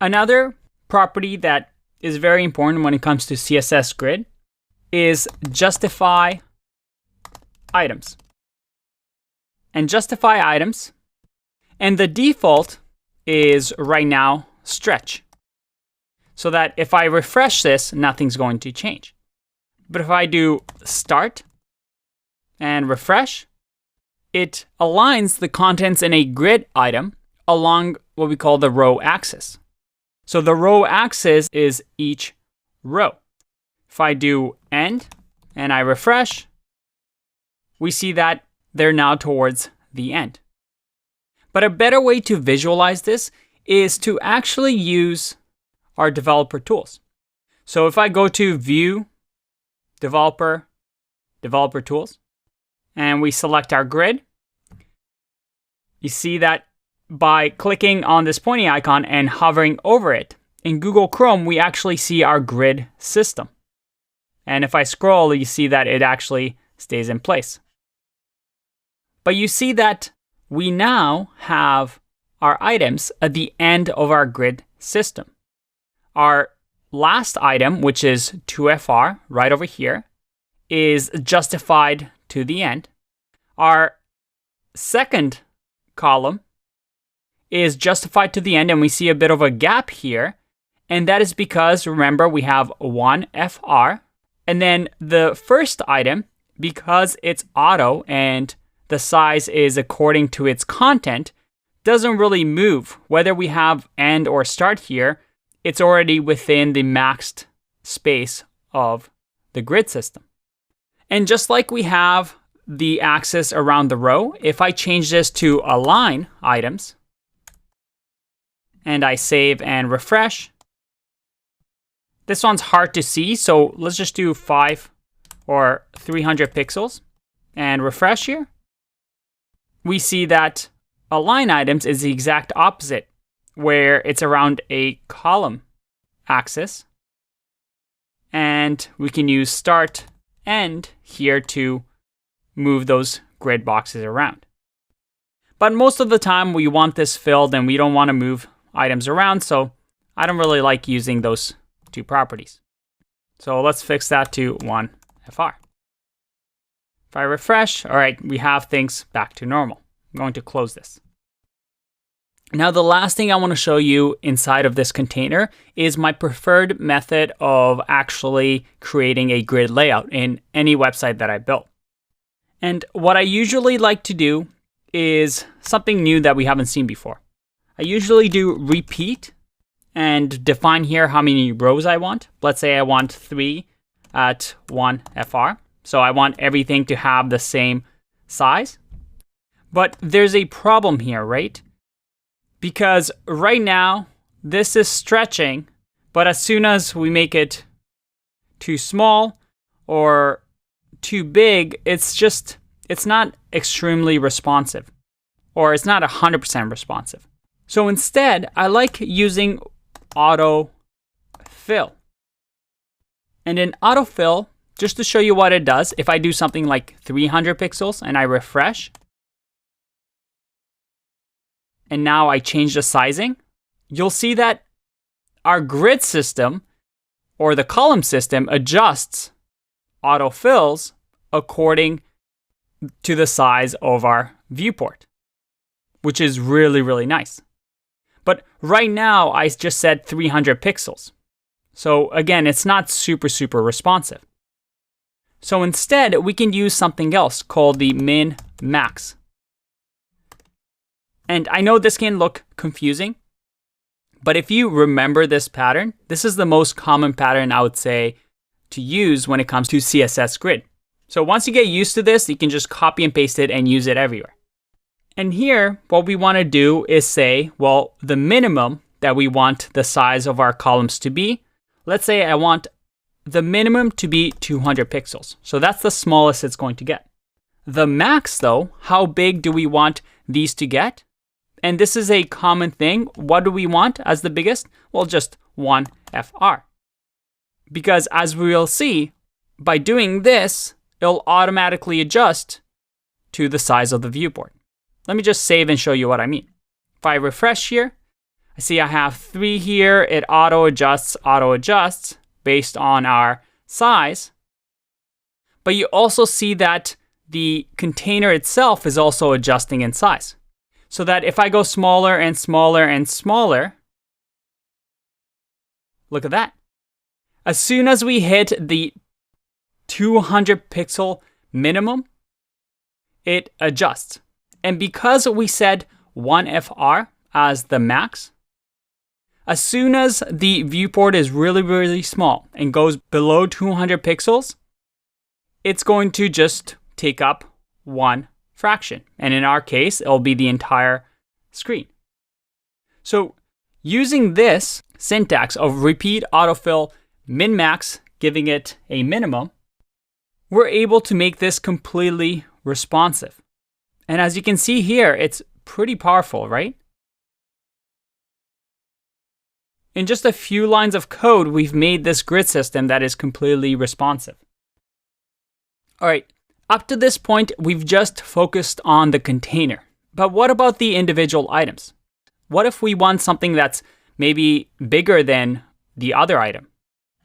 Another property that is very important when it comes to CSS Grid is justify items. And justify items, and the default is right now stretch. So that if I refresh this, nothing's going to change. But if I do start and refresh, it aligns the contents in a grid item along what we call the row axis. So the row axis is each row. If I do end and I refresh, we see that they're now towards the end. But a better way to visualize this is to actually use our developer tools. So if I go to View, Developer, Developer Tools, and we select our grid, you see that by clicking on this pointy icon and hovering over it, in Google Chrome, we actually see our grid system. And if I scroll, you see that it actually stays in place. But you see that we now have our items at the end of our grid system. Our last item, which is 2FR, right over here, is justified to the end. Our second column is justified to the end, and we see a bit of a gap here. And that is because, remember, we have 1FR. And then the first item, because it's auto and the size is according to its content, doesn't really move. Whether we have end or start here, it's already within the maxed space of the grid system. And just like we have the axis around the row, if I change this to align items, and I save and refresh, this one's hard to see, so let's just do 5 or 300 pixels and refresh here. We see that align items is the exact opposite, where it's around a column axis. And we can use start end here to move those grid boxes around. But most of the time we want this filled and we don't want to move items around, so I don't really like using those two properties. So let's fix that to 1FR. If I refresh, all right, we have things back to normal. I'm going to close this. Now, the last thing I want to show you inside of this container is my preferred method of actually creating a grid layout in any website that I built. And what I usually like to do is something new that we haven't seen before. I usually do repeat and define here how many rows I want. Let's say I want 3 at 1FR. So I want everything to have the same size. But there's a problem here, right? Because right now, this is stretching, but as soon as we make it too small or too big, it's not extremely responsive, or it's not 100% responsive. So instead, I like using autofill. And in autofill, just to show you what it does, if I do something like 300 pixels and I refresh, and now I change the sizing, you'll see that our grid system or the column system adjusts autofills according to the size of our viewport, which is really, really nice. But right now, I just said 300 pixels. So again, it's not super, super responsive. So instead, we can use something else called the min-max. And I know this can look confusing, but if you remember this pattern, this is the most common pattern I would say to use when it comes to CSS Grid. So once you get used to this, you can just copy and paste it and use it everywhere. And here, what we want to do is say, well, the minimum that we want the size of our columns to be, let's say I want the minimum to be 200 pixels. So that's the smallest it's going to get. The max though, how big do we want these to get? And this is a common thing. What do we want as the biggest? Well, just 1FR. Because as we will see, by doing this, it'll automatically adjust to the size of the viewport. Let me just save and show you what I mean. If I refresh here, I see I have 3 here. It auto adjusts based on our size. But you also see that the container itself is also adjusting in size. So that if I go smaller and smaller and smaller, look at that. As soon as we hit the 200 pixel minimum, it adjusts. And because we set 1FR as the max, as soon as the viewport is really, really small and goes below 200 pixels, it's going to just take up one fraction. And in our case, it'll be the entire screen. So using this syntax of repeat autofill min-max, giving it a minimum, we're able to make this completely responsive. And as you can see here, it's pretty powerful, right? In just a few lines of code, we've made this grid system that is completely responsive. All right, up to this point, we've just focused on the container. But what about the individual items? What if we want something that's maybe bigger than the other item,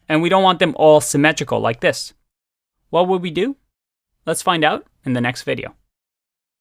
and we don't want them all symmetrical like this? What would we do? Let's find out in the next video.